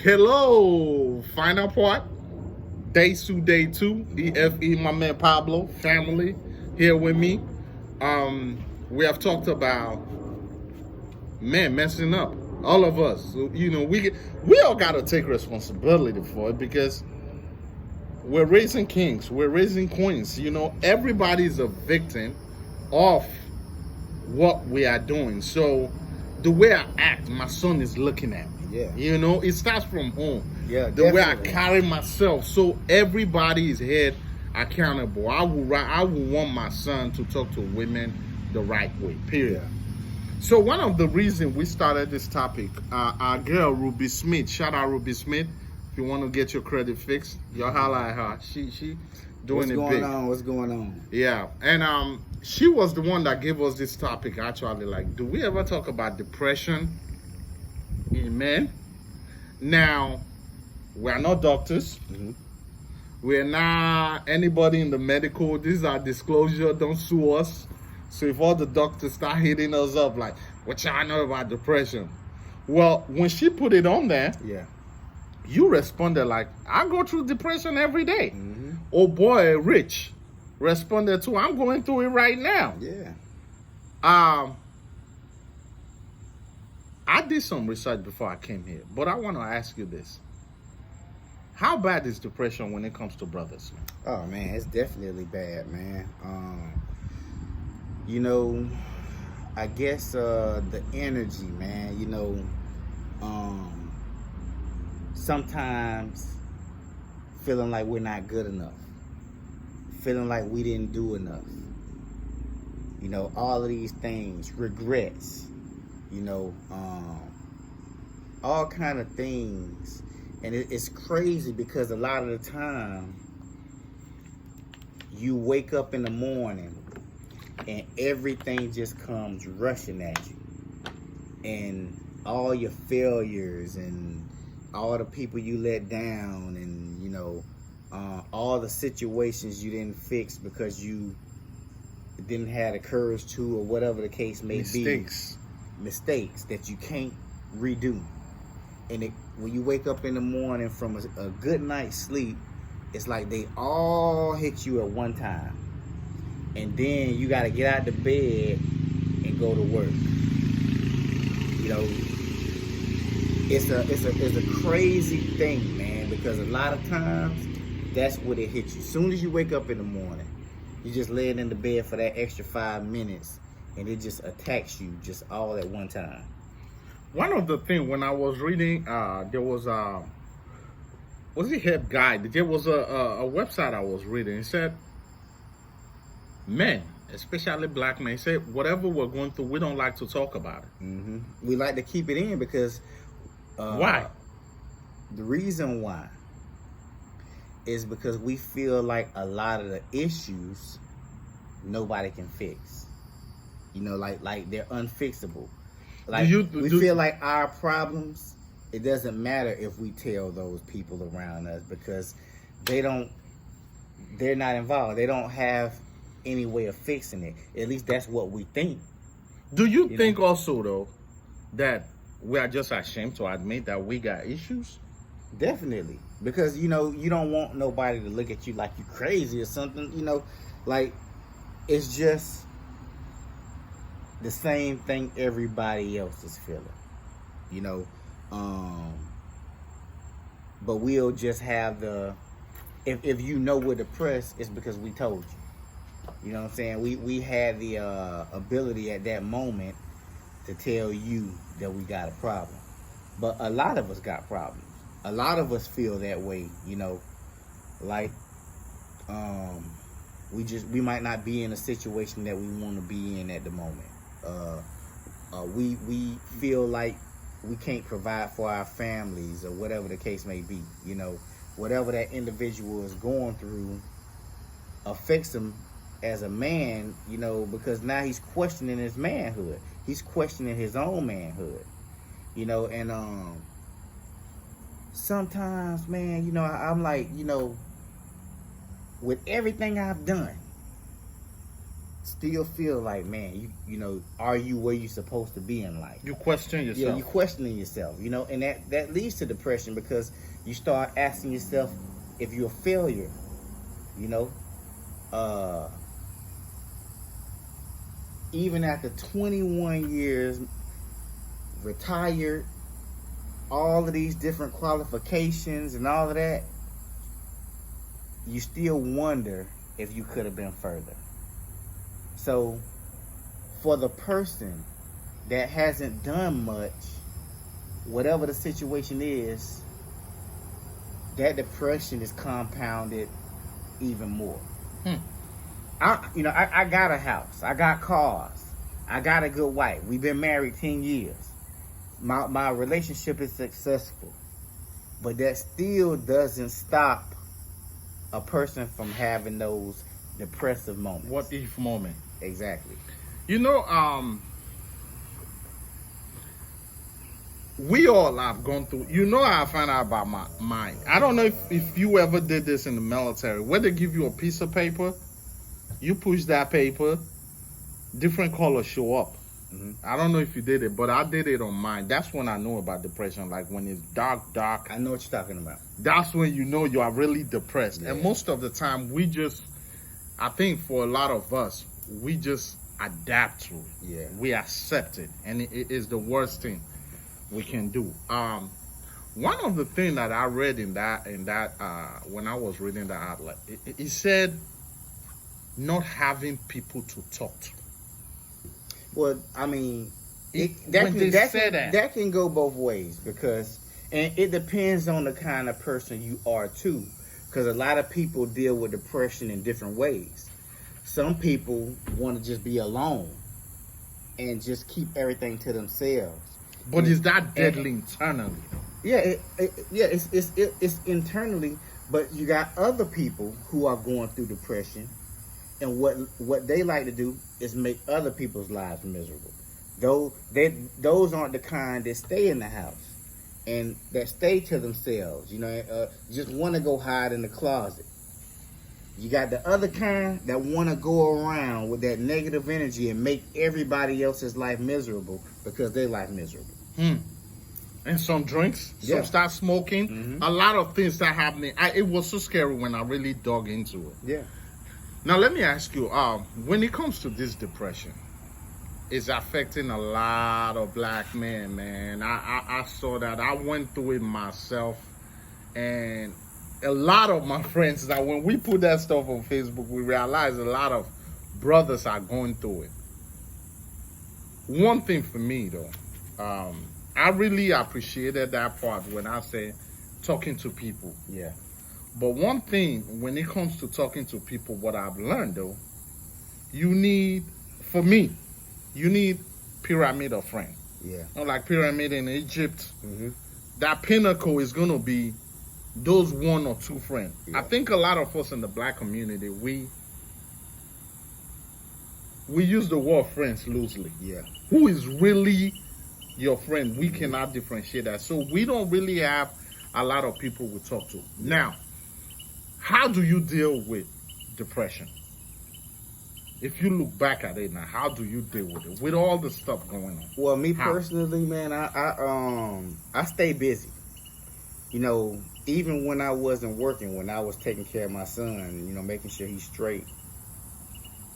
Hello, final part. Day two. EFE, my man Pablo, family here with me. We have talked about messing up. All of us. So, we all gotta take responsibility for it because we're raising kings, we're raising queens. Everybody's a victim of what we are doing. So the way I act, my son is looking at me. Yeah. It starts from home. Yeah, The way I definitely. carry myself. So everybody is held accountable. I will want my son to talk to women the right way. Period. Yeah. So one of the reasons we started this topic, our girl Ruby Smith, shout out Ruby Smith. If you want to get your credit fixed, y'all holla at her. She doing What's it going big. on? What's going on? Yeah, and she was the one that gave us this topic. Actually, like, do we ever talk about depression in men? Now, we are not doctors. Mm-hmm. We're not anybody in the medical. These are disclosure. Don't sue us. So if all the doctors start hitting us up, like, what y'all know about depression? Well, when she put it on there, Yeah. you responded like, I go through depression every day. Mm-hmm. Oh boy, Rich responded to, I'm going through it right now. Yeah. I did some research before I came here, but I want to ask you this. How bad is depression when it comes to brothers? Oh man, it's definitely bad, man. You know, I guess the energy, man. Sometimes feeling like we're not good enough, feeling like we didn't do enough. All of these things, regrets. All kind of things, and it's crazy because a lot of the time you wake up in the morning and everything just comes rushing at you, and all your failures and all the people you let down, and all the situations you didn't fix because you didn't have the courage to, or whatever the case may be. Mistakes that you can't redo. And when you wake up in the morning from a good night's sleep, it's like they all hit you at one time. And then you got to get out the bed and go to work. It's a crazy thing, man, because a lot of times that's what it hits you. As soon as you wake up in the morning, you just laying in the bed for that extra 5 minutes, and it just attacks you just all at one time. One of the things when I was reading, there was it Help Guide? There was a website I was reading. It said, men, especially black men, say whatever we're going through, we don't like to talk about it. Mm-hmm. We like to keep it in because why? The reason why is because we feel like a lot of the issues nobody can fix. Like they're unfixable. Like we feel like our problems, it doesn't matter if we tell those people around us because they're not involved. They don't have any way of fixing it. At least that's what we think. Do you think also though that we are just ashamed to admit that we got issues? Definitely. Because you don't want nobody to look at you like you crazy or something. Like it's just the same thing everybody else is feeling, but we'll just have if we're depressed, it's because we told you. You know what I'm saying? We had the ability at that moment to tell you that we got a problem. But a lot of us got problems. A lot of us feel that way, like we might not be in a situation that we want to be in at the moment. We feel like we can't provide for our families or whatever the case may be. Whatever that individual is going through affects him as a man, because now he's questioning his manhood. He's questioning his own manhood, and sometimes, man, I'm like, with everything I've done, still feel like, man, you know, are you where you supposed to be in life? You question yourself. Yeah, you questioning yourself, you know, and that leads to depression because you start asking yourself if you're a failure, you know. Even after 21 years, retired, all of these different qualifications and all of that, you still wonder if you could have been further. So, for the person that hasn't done much, whatever the situation is, that depression is compounded even more. I got a house, I got cars, I got a good wife. We've been married 10 years. My relationship is successful, but that still doesn't stop a person from having those depressive moments. What if moment? Exactly. You know, we all have gone through. You know, I found out about mine. I don't know if you ever did this in the military, where they give you a piece of paper, you push that paper, different colors show up. I don't know if you did it, but I did it on mine. That's when I know about depression. Like when it's dark. I know what you're talking about. That's when you know you are really depressed. Yeah. And most of the time, I think for a lot of us, we just adapt to it. Yeah. We accept it. And it is the worst thing we can do. One of the things that I read in that when I was reading the outlet, it said not having people to talk to. Well, I mean, that can go both ways because, and it depends on the kind of person you are too, because a lot of people deal with depression in different ways. Some people want to just be alone and just keep everything to themselves. But is that deadly internally? Yeah, it's internally, but you got other people who are going through depression. And what they like to do is make other people's lives miserable. Those aren't the kind that stay in the house and that stay to themselves. You know, just want to go hide in the closet. You got the other kind that want to go around with that negative energy and make everybody else's life miserable because their life miserable. And some drinks, some start smoking. A lot of things start happening. It was so scary when I really dug into it. Yeah. Now, let me ask you, when it comes to this depression, it's affecting a lot of black men, man. I saw that. I went through it myself. And a lot of my friends, that when we put that stuff on Facebook, we realized a lot of brothers are going through it. One thing for me, though, I really appreciated that part when I said talking to people. Yeah. But one thing, when it comes to talking to people, what I've learned, though, you need pyramid of friends. Yeah. You know, like pyramid in Egypt, that pinnacle is going to be those one or two friends. Yeah. I think a lot of us in the black community, we use the word friends loosely. Yeah. Who is really your friend? We cannot differentiate that. So we don't really have a lot of people we talk to. Now, how do you deal with depression? If you look back at it now, how do you deal with it? With all the stuff going on? Well, me personally, man, I stay busy. You know, even when I wasn't working, when I was taking care of my son, you know, making sure he's straight,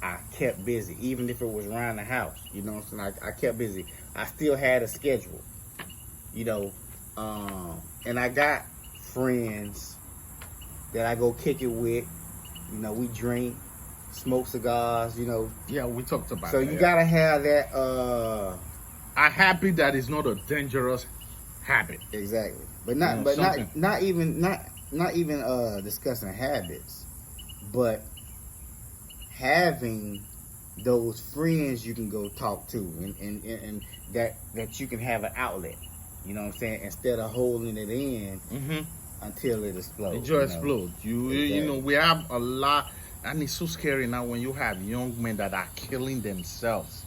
I kept busy. Even if it was around the house, you know what I'm saying? I kept busy. I still had a schedule, you know, and I got friends that I go kick it with. You know, we drink, smoke cigars, you know. Yeah, we talked about so that. So you gotta have that a habit that is not a dangerous habit. Exactly. But not even discussing habits, but having those friends you can go talk to and that you can have an outlet. You know what I'm saying? Instead of holding it in until it explodes. It just explodes. You know, we have a lot, and it's so scary now when you have young men that are killing themselves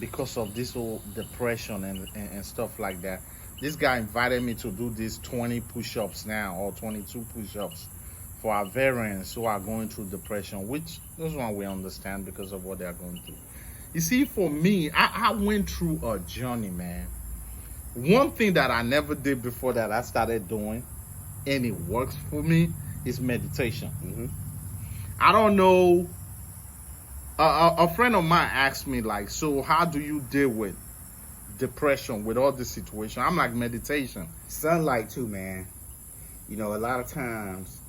because of this whole depression and stuff like that. This guy invited me to do these 20 push-ups now, or 22 push-ups for our veterans who are going through depression, which this one we understand because of what they are going through. You see, for me, I went through a journey, man. One thing that I never did before that I started doing, and it works for me, is meditation. Mm-hmm. I don't know. A friend of mine asked me, like, so how do you deal with depression, with all this situation? I'm like, meditation. Sunlight too, man. You know, a lot of times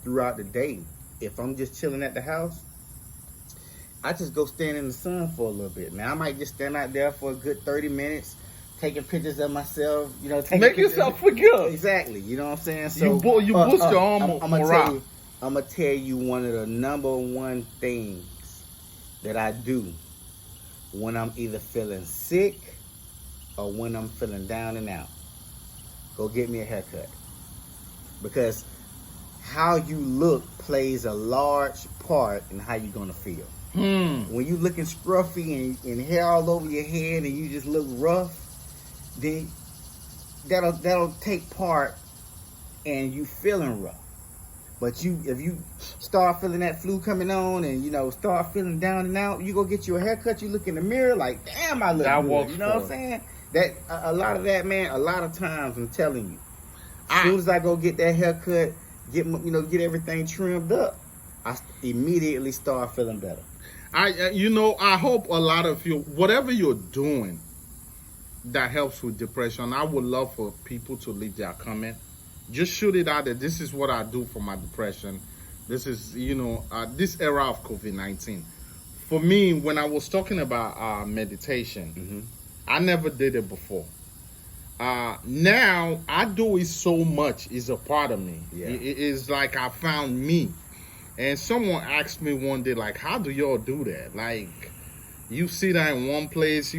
throughout the day, if I'm just chilling at the house, I just go stand in the sun for a little bit. Now, I might just stand out there for a good 30 minutes, taking pictures of myself, you know. Make yourself feel good. Exactly, you know what I'm saying? So you boost your own morale. I'm going to tell you one of the number one things that I do when I'm either feeling sick or when I'm feeling down and out. Go get me a haircut. Because how you look plays a large part in how you're going to feel. When you looking scruffy and hair all over your head and you just look rough, then that'll take part in you feeling rough. But if you start feeling that flu coming on and, you know, start feeling down and out, you go get you a haircut, you look in the mirror like, damn, I look good. You know what I'm saying? That a lot of that, man, a lot of times, I'm telling you, as soon as I go get that haircut, get everything trimmed up, I immediately start feeling better. I hope a lot of you, whatever you're doing that helps with depression, I would love for people to leave their comment. Just shoot it out there. This is what I do for my depression. This is, this era of COVID-19. For me, when I was talking about meditation, I never did it before. Now, I do it so much. It's a part of me. Yeah. It's like I found me. And someone asked me one day, like, how do y'all do that? Like, you sit there in one place.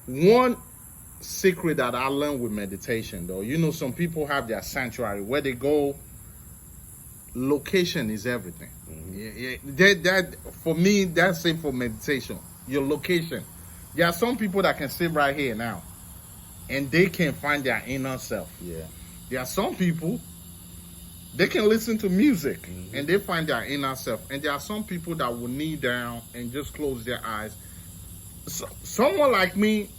One secret that I learned with meditation, though, some people have their sanctuary where they go. Location is everything. That for me, that's it for meditation. Your location. There are some people that can sit right here now, and they can find their inner self. Yeah. There are some people, they can listen to music and they find their inner self. And there are some people that will kneel down and just close their eyes. So, someone like me,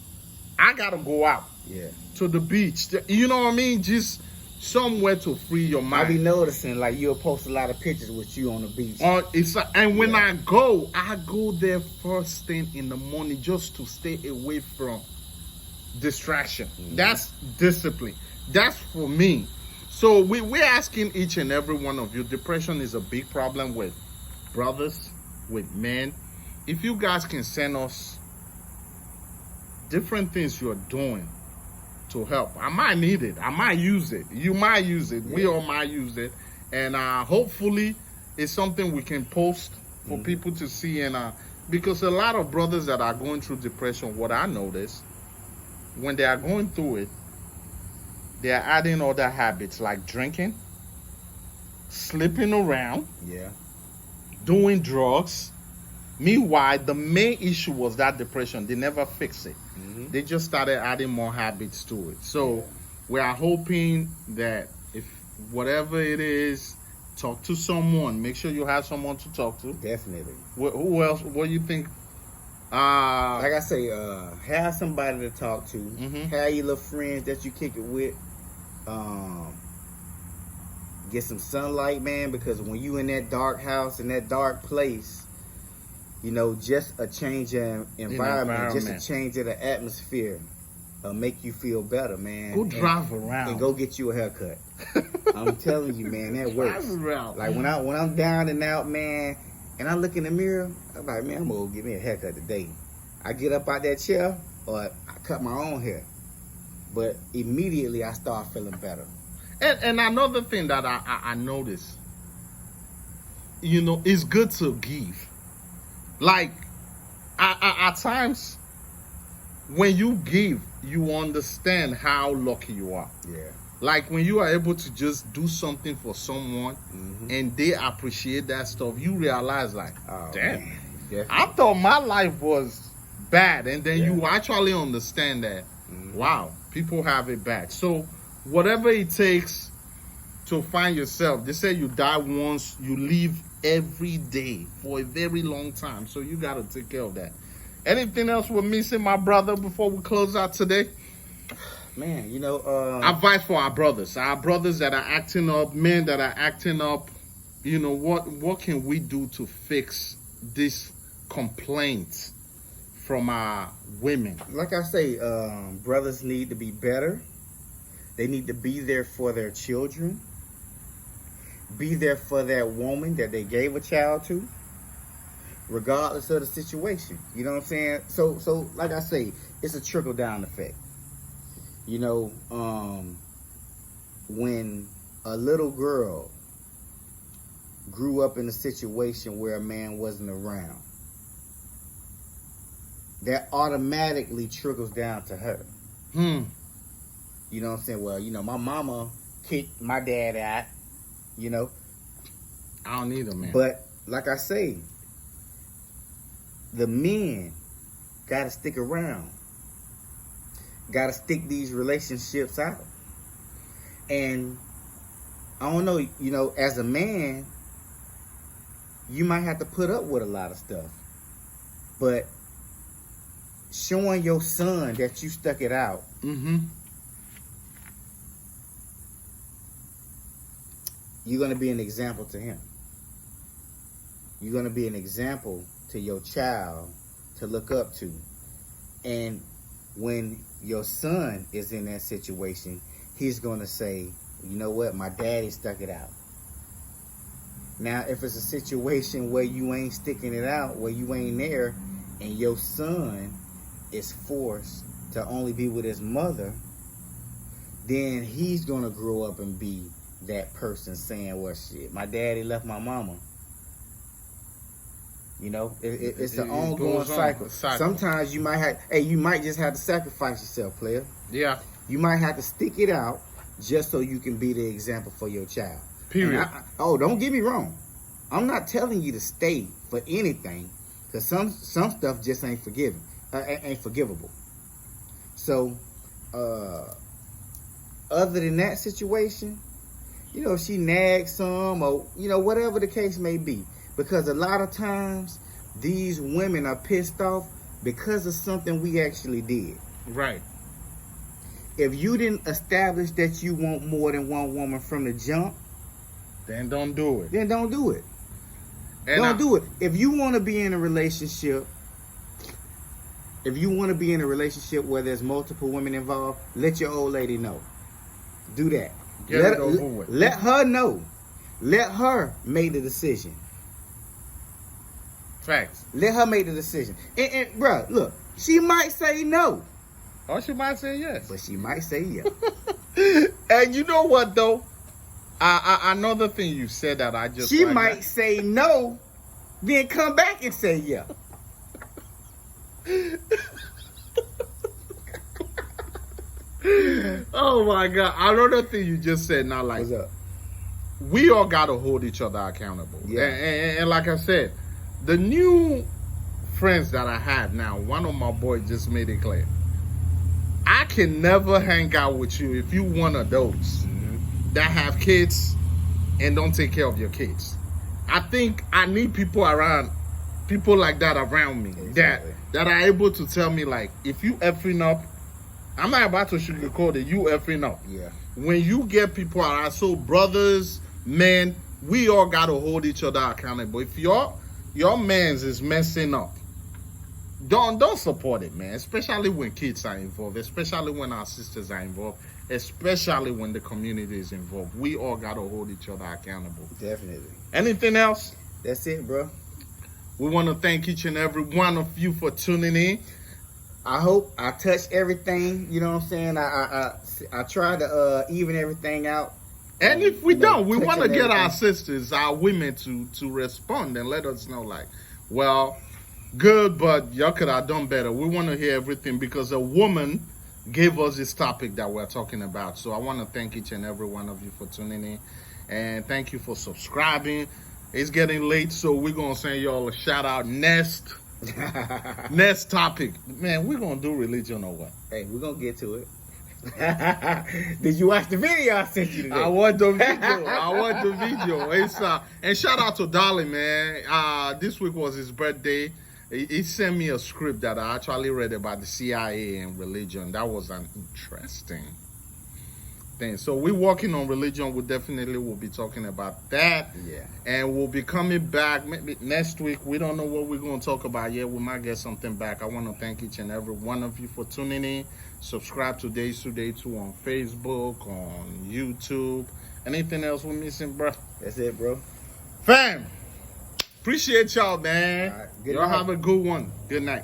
I gotta go out to the beach. You know what I mean? Just somewhere to free your mind. I be noticing, like, you'll post a lot of pictures with you on the beach. And when I go there first thing in the morning just to stay away from distraction. That's discipline. That's for me. So we're asking each and every one of you, depression is a big problem with brothers, with men. If you guys can send us different things you're doing to help. I might need it. I might use it. You might use it. We all might use it. And hopefully it's something we can post for people to see. And because a lot of brothers that are going through depression, what I notice, when they are going through it, they are adding other habits like drinking, sleeping around, doing drugs. Meanwhile, the main issue was that depression. They never fixed it. They just started adding more habits to it. So we are hoping that if whatever it is, talk to someone. Make sure you have someone to talk to. Definitely. Who else? What do you think? Like I say, have somebody to talk to. Have your little friends that you kick it with. Get some sunlight, man, because when you in that dark house, in that dark place, just a change in environment, just a change of the atmosphere make you feel better, man. Go drive around. And go get you a haircut. I'm telling you, man, that works. Like when I'm down and out, man, and I look in the mirror, I'm like, man, I'm gonna get me a haircut today. I get up out that chair or I cut my own hair. But immediately I start feeling better. And another thing that I noticed, it's good to give. Like, at times, when you give, you understand how lucky you are. Yeah. Like, when you are able to just do something for someone and they appreciate that stuff, you realize, like, damn, I thought my life was bad. And then you actually understand that, wow, people have it bad. So, whatever it takes, to find yourself. They say you die once, you live every day for a very long time. So you got to take care of that. Anything else we're missing, my brother, before we close out today? Man, you know, Advice for our brothers that are acting up, men that are acting up. You know, what can we do to fix this complaint from our women? like I say, brothers need to be better. They need to be there for their children. Be there for that woman that they gave a child to, regardless of the situation. You know what I'm saying? So like I say, it's a trickle down effect. You know, when a little girl grew up in a situation where a man wasn't around, that automatically trickles down to her. You know what I'm saying? Well, you know, my mama kicked my dad out, you know. I don't need a man. But like I say, the men gotta stick around. Gotta stick these relationships out. And I don't know, you know, as a man, you might have to put up with a lot of stuff. But showing your son that you stuck it out, you're going to be an example to him. You're going to be an example to your child to look up to. And when your son is in that situation, he's going to say, you know what, my daddy stuck it out. Now, if it's a situation where you ain't sticking it out, where you ain't there, and your son is forced to only be with his mother, then he's going to grow up and be that person saying, well, shit, my daddy left my mama. You know, it's an ongoing cycle. Sometimes you might just have to sacrifice yourself, player. Yeah. You might have to stick it out just so you can be the example for your child. Period. Don't get me wrong. I'm not telling you to stay for anything, because some stuff just ain't forgivable. So, other than that situation, you know, she nags some, or you know, whatever the case may be, because a lot of times these women are pissed off because of something we actually did. Right. If you didn't establish that you want more than one woman from the jump, then don't do it. Then don't do it. And don't do it. If you want to be in a relationship, where there's multiple women involved, let your old lady know. Do that. Let her know. Let her make the decision. Facts. Let her make the decision. And bruh, look, she might say no. Or she might say yes. But she might say yes. And you know what, though? Another thing you said that I just... She might say no, then come back and say yeah. Oh, my God. Another thing you just said now, like... What's up? We all got to hold each other accountable. Yeah. And like I said, the new friends that I have now, one of my boys just made it clear. I can never hang out with you if you one of those that have kids and don't take care of your kids. I think I need people like that around me. Exactly. that are able to tell me, like, if you effing up, I'm not about to sugarcoat it, you effing up. Yeah. When you get people around, so brothers, men, we all got to hold each other accountable. If your man's is messing up, don't support it, man. Especially when kids are involved, especially when our sisters are involved, especially when the community is involved. We all got to hold each other accountable. Definitely. Anything else? That's it, bro. We want to thank each and every one of you for tuning in. I hope I touched everything. You know what I'm saying? I try to even everything out. And if we don't, we want to get everything. our sisters, our women to respond and let us know, like, well, good, but y'all could have done better. We want to hear everything because a woman gave us this topic that we're talking about. So I want to thank each and every one of you for tuning in. And thank you for subscribing. It's getting late, so we're going to send y'all a shout out next topic. Man, we're going to do religion or what? Hey, we're going to get to it. Did you watch the video I sent you today? I want the video. I want the video. It's and shout out to Dolly, man. This week was his birthday. He sent me a script that I actually read about the CIA and religion. That was an interesting thing. So we're working on religion. We definitely will be talking about that. Yeah. And we'll be coming back maybe next week. We don't know what we're going to talk about yet. We might get something back. I want to thank each and every one of you for tuning in. Subscribe to Days Today 2 on Facebook, on YouTube. Anything else we're missing, bro? That's it, bro. Fam, appreciate y'all, man. All right, good Y'all night. have a good one. Good night.